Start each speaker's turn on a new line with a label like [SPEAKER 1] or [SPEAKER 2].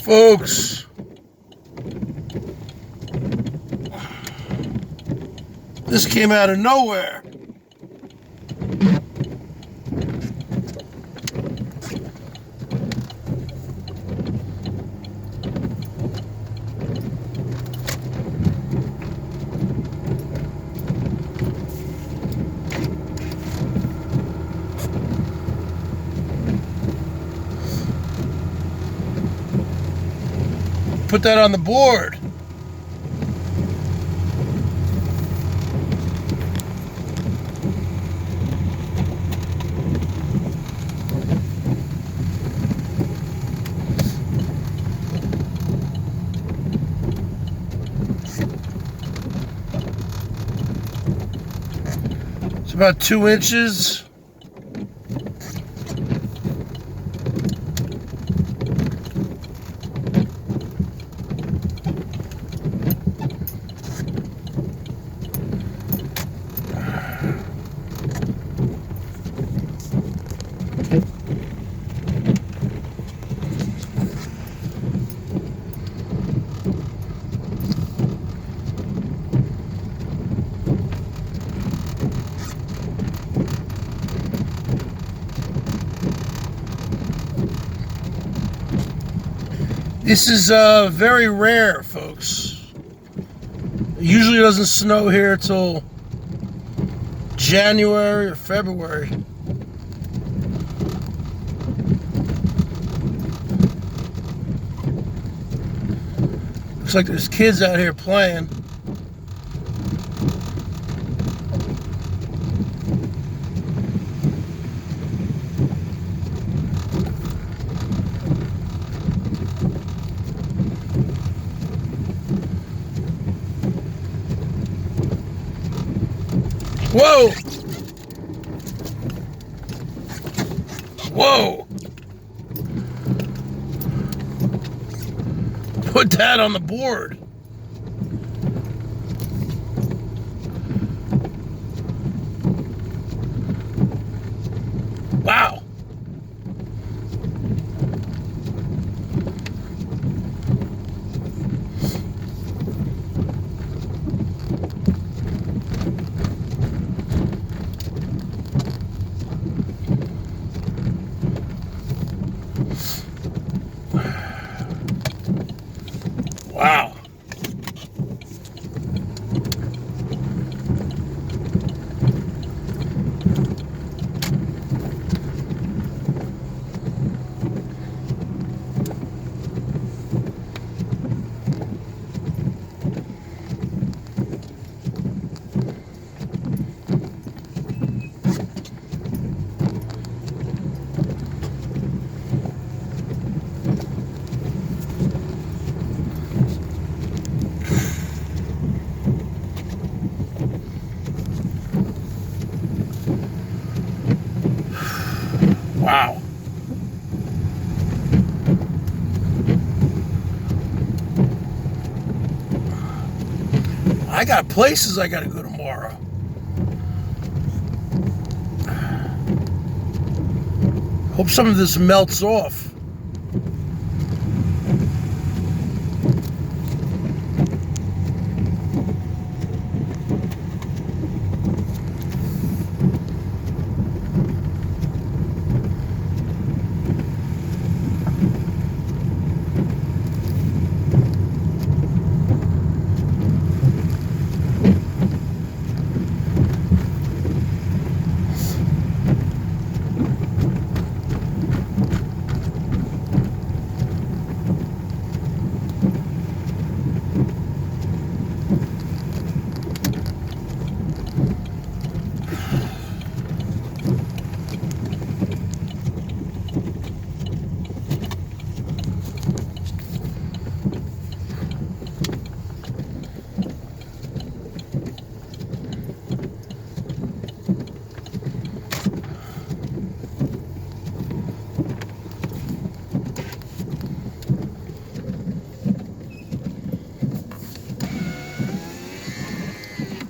[SPEAKER 1] Folks, this came out of nowhere. Put that on the board. It's about 2 inches. This is very rare, folks. It usually doesn't snow here till January or February. Looks like there's kids out here playing. Whoa! Whoa! Put that on the board. Wow. Wow. Wow. I got places I gotta go tomorrow. Hope some of this melts off.